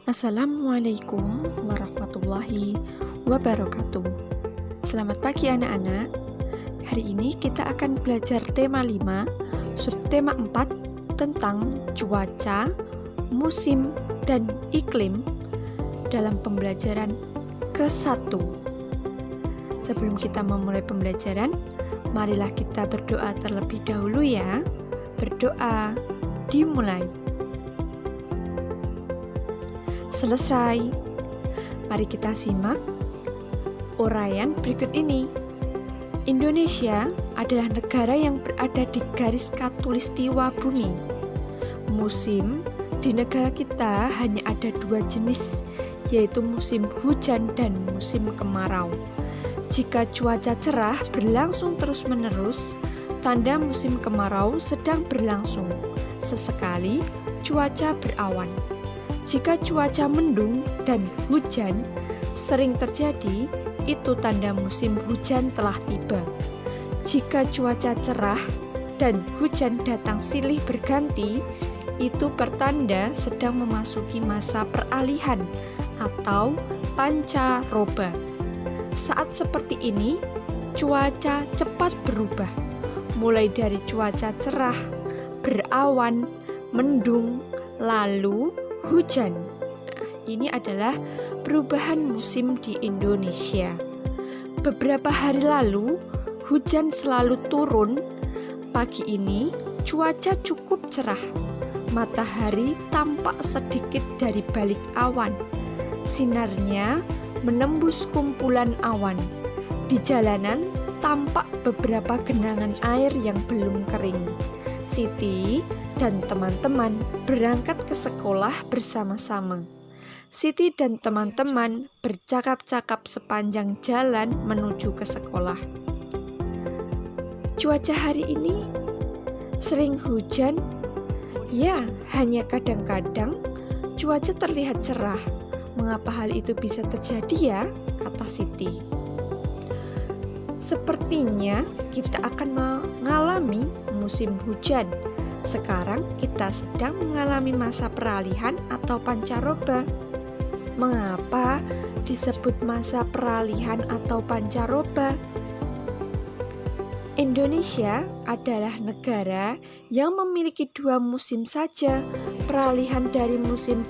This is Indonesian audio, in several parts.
Assalamualaikum warahmatullahi wabarakatuh. Selamat pagi anak-anak. Hari ini kita akan belajar tema 5, subtema 4 tentang cuaca, musim, dan iklim dalam pembelajaran ke-1. Sebelum kita memulai pembelajaran, marilah kita berdoa terlebih dahulu ya. Berdoa dimulai. Selesai. Mari kita simak uraian berikut ini. Indonesia adalah negara yang berada di garis khatulistiwa bumi. Musim di negara kita hanya ada 2 jenis, yaitu musim hujan dan musim kemarau. Jika cuaca cerah berlangsung terus-menerus, tanda musim kemarau sedang berlangsung. Sesekali cuaca berawan. Jika cuaca mendung dan hujan sering terjadi, itu tanda musim hujan telah tiba. Jika cuaca cerah dan hujan datang silih berganti, itu pertanda sedang memasuki masa peralihan atau pancaroba. Saat seperti ini, cuaca cepat berubah, mulai dari cuaca cerah, berawan, mendung, lalu hujan. Nah, ini adalah perubahan musim di Indonesia. Beberapa hari lalu, hujan selalu turun. Pagi ini, cuaca cukup cerah. Matahari tampak sedikit dari balik awan. Sinarnya menembus kumpulan awan. Di jalanan, tampak beberapa genangan air yang belum kering. Siti dan teman-teman berangkat ke sekolah bersama-sama. Siti dan teman-teman bercakap-cakap sepanjang jalan menuju ke sekolah. Cuaca hari ini sering hujan. Ya, hanya kadang-kadang cuaca terlihat cerah. Mengapa hal itu bisa terjadi ya? Kata Siti. Sepertinya kita akan mengalami musim hujan. Sekarang kita sedang mengalami masa peralihan atau pancaroba. Mengapa disebut masa peralihan atau pancaroba? Indonesia adalah negara yang memiliki 2 musim saja, peralihan dari musim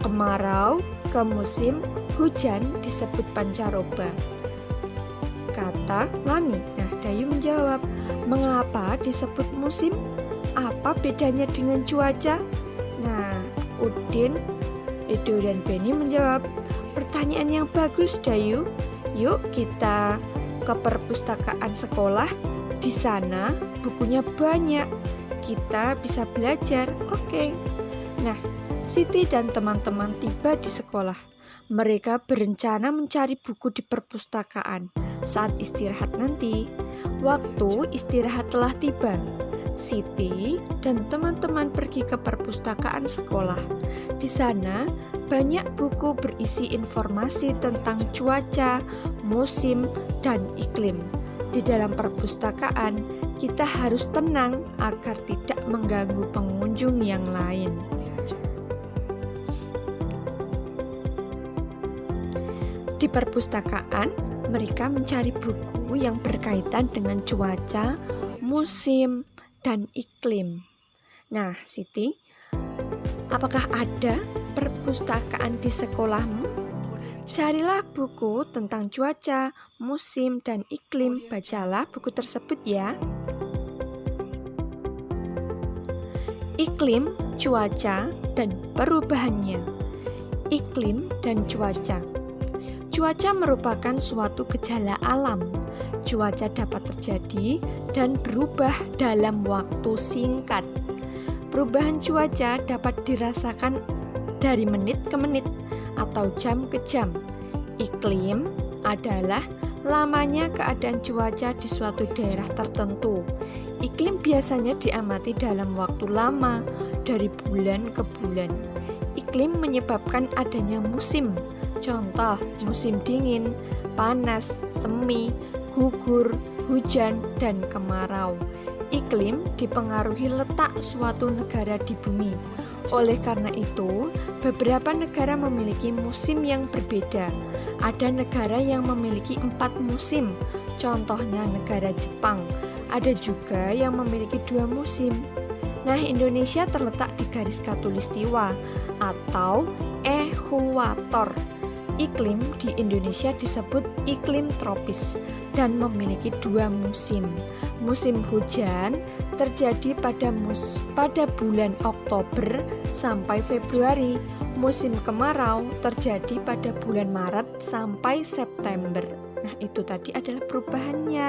kemarau ke musim hujan disebut pancaroba. Kata Lani. Nah, Dayu menjawab, mengapa disebut musim? Apa bedanya dengan cuaca? Nah, Udin, Edo, dan Beni menjawab, pertanyaan yang bagus, Dayu. Yuk kita ke perpustakaan sekolah. Di sana bukunya banyak. Kita bisa belajar. Oke. Nah, Siti dan teman-teman tiba di sekolah. Mereka berencana mencari buku di perpustakaan. Saat istirahat nanti, waktu istirahat telah tiba. Siti dan teman-teman pergi ke perpustakaan sekolah. Di sana banyak buku berisi informasi tentang cuaca, musim, dan iklim. Di dalam perpustakaan, kita harus tenang agar tidak mengganggu pengunjung yang lain. Di perpustakaan, mereka mencari buku yang berkaitan dengan cuaca, musim, dan iklim. Nah, Siti, apakah ada perpustakaan di sekolahmu? Carilah buku tentang cuaca, musim, dan iklim. Bacalah buku tersebut ya. Iklim, cuaca, dan perubahannya. Iklim dan cuaca. Cuaca merupakan suatu gejala alam. Cuaca dapat terjadi dan berubah dalam waktu singkat. Perubahan cuaca dapat dirasakan dari menit ke menit atau jam ke jam. Iklim adalah lamanya keadaan cuaca di suatu daerah tertentu. Iklim biasanya diamati dalam waktu lama, dari bulan ke bulan. Iklim menyebabkan adanya musim. Contoh, musim dingin, panas, semi, gugur, hujan, dan kemarau. Iklim dipengaruhi letak suatu negara di bumi. Oleh karena itu, beberapa negara memiliki musim yang berbeda. Ada negara yang memiliki 4 musim, contohnya negara Jepang. Ada juga yang memiliki 2 musim. Nah, Indonesia terletak di garis khatulistiwa atau ekuator. Iklim di Indonesia disebut iklim tropis dan memiliki 2 musim. Musim hujan terjadi pada bulan Oktober sampai Februari. Musim kemarau terjadi pada bulan Maret sampai September. Nah, itu tadi adalah perubahannya.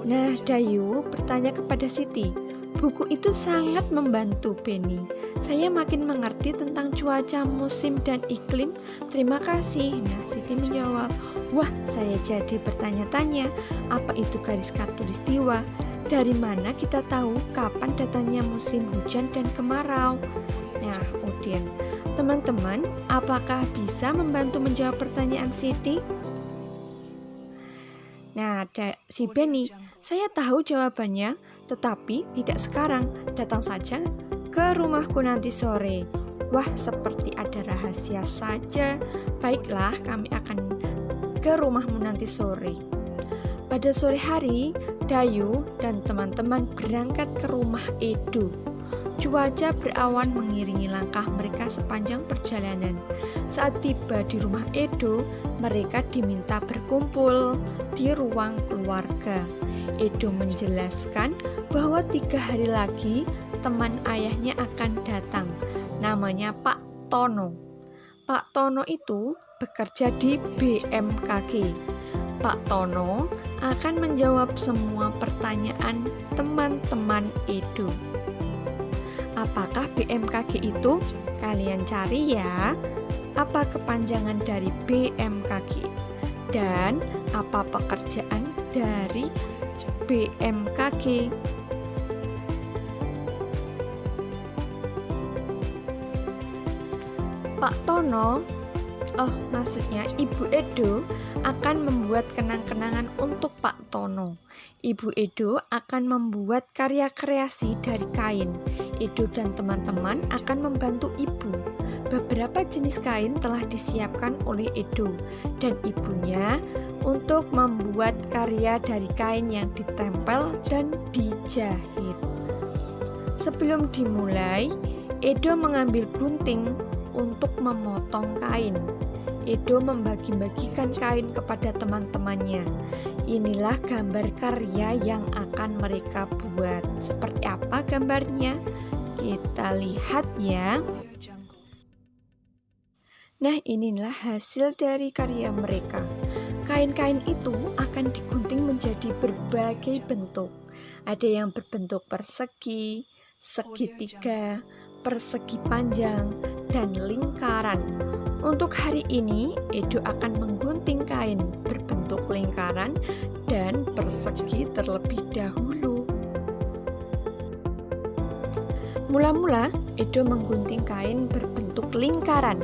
Nah, Dayu bertanya kepada Siti, buku itu sangat membantu Beni. Saya makin mengerti tentang cuaca, musim, dan iklim. Terima kasih. Nah, Siti menjawab, wah, saya jadi bertanya-tanya, apa itu garis khatulistiwa? Dari mana kita tahu kapan datangnya musim hujan dan kemarau? Nah, Udin, teman-teman, apakah bisa membantu menjawab pertanyaan Siti? Nah, si Beni, saya tahu jawabannya, tetapi tidak sekarang. Datang saja ke rumahku nanti sore. Wah, seperti ada rahasia saja. Baiklah, kami akan ke rumahmu nanti sore. Pada sore hari, Dayu dan teman-teman berangkat ke rumah Edo. Cuaca berawan mengiringi langkah mereka sepanjang perjalanan. Saat tiba di rumah Edo, mereka diminta berkumpul di ruang keluarga. Edo menjelaskan bahwa 3 hari lagi teman ayahnya akan datang. Namanya Pak Tono. Pak Tono itu bekerja di BMKG. Pak Tono akan menjawab semua pertanyaan teman-teman Edo. Apakah BMKG itu? Kalian cari ya. Apa kepanjangan dari BMKG? Dan apa pekerjaan dari BMKG? Pak Tono, maksudnya Ibu Edo akan membuat kenang-kenangan untuk Pak Tono. Ibu Edo akan membuat karya kreasi dari kain. Edo dan teman-teman akan membantu ibu. Beberapa jenis kain telah disiapkan oleh Edo dan ibunya untuk membuat karya dari kain yang ditempel dan dijahit. Sebelum dimulai, Edo mengambil gunting untuk memotong kain. Edo membagi-bagikan kain kepada teman-temannya. Inilah gambar karya yang akan mereka buat. Seperti apa gambarnya? Kita lihat ya. Nah, inilah hasil dari karya mereka. Kain-kain itu akan digunting menjadi berbagai bentuk. Ada yang berbentuk persegi, segitiga, persegi panjang, dan lingkaran. Untuk hari ini, Edo akan menggunting kain berbentuk lingkaran dan persegi terlebih dahulu. Mula-mula, Edo menggunting kain berbentuk lingkaran.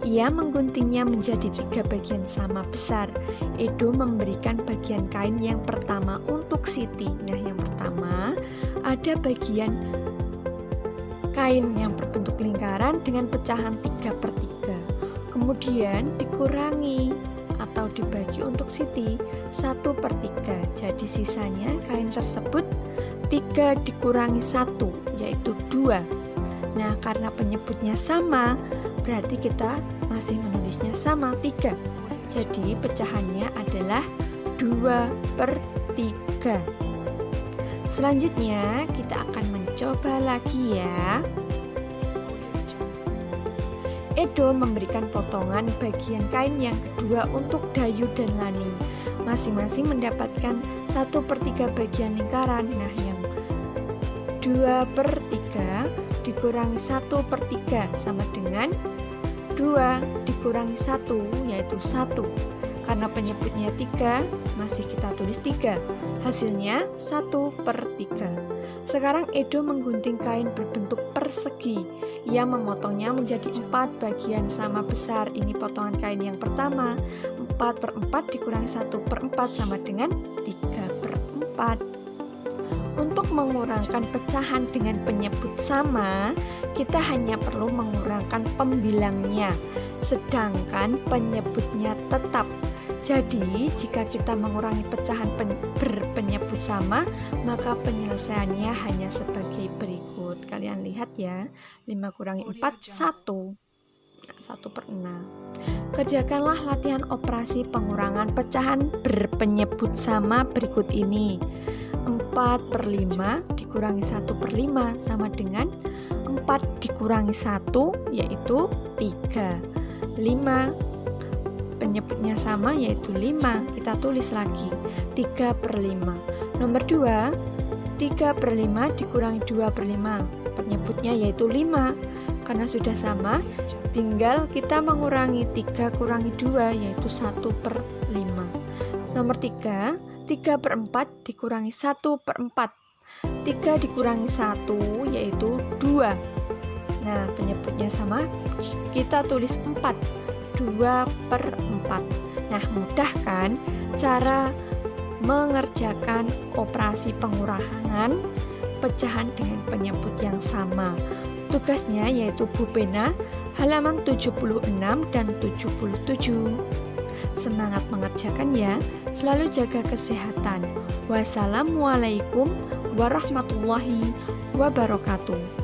Ia mengguntingnya menjadi 3 bagian sama besar. Edo memberikan bagian kain yang pertama untuk Siti. Nah, yang pertama ada bagian kain yang berbentuk lingkaran dengan pecahan 3/3. Kemudian dikurangi atau dibagi untuk Siti 1/3. Jadi sisanya kain tersebut 3 dikurangi 1, yaitu 2. Nah, karena penyebutnya sama, berarti kita masih menulisnya sama, 3. Jadi pecahannya adalah 2/3. Selanjutnya kita akan mencoba lagi ya. Edo memberikan potongan bagian kain yang kedua untuk Dayu dan Lani. Masing-masing mendapatkan 1/3 bagian lingkaran. Nah, yang 2/3 dikurangi 1/3 sama dengan 2 dikurangi 1, yaitu 1. Karena penyebutnya 3, masih kita tulis 3. Hasilnya 1/3. Sekarang Edo menggunting kain berbentuk persegi. Ia memotongnya menjadi 4 bagian sama besar. Ini potongan kain yang pertama. 4/4 dikurangi 1/4 sama dengan 3/4. Untuk mengurangkan pecahan dengan penyebut sama, kita hanya perlu mengurangkan pembilangnya, sedangkan penyebutnya tetap. Jadi, jika kita mengurangi pecahan berpenyebut sama, maka penyelesaiannya hanya sebagai berikut. Kalian lihat ya, 5 kurangi 4, 1. Nah, 1/6. Kerjakanlah latihan operasi pengurangan pecahan berpenyebut sama berikut ini. 4/5 dikurangi 1/5 sama dengan 4 dikurangi 1, yaitu 3. 5 penyebutnya sama, yaitu 5. Kita tulis lagi 3/5. Nomor 2, 3/5 dikurangi 2/5, penyebutnya yaitu 5. Karena sudah sama, tinggal kita mengurangi 3 kurangi 2, yaitu 1/5. Nomor 3, 3/4 dikurangi 1/4. 3 dikurangi 1, yaitu 2. Nah, penyebutnya sama, kita tulis 4. 2/4. Nah, mudah kan cara mengerjakan operasi pengurangan pecahan dengan penyebut yang sama. Tugasnya yaitu Bu Bena, halaman 76 dan 77. Semangat mengerjakan ya, selalu jaga kesehatan. Wassalamualaikum warahmatullahi wabarakatuh.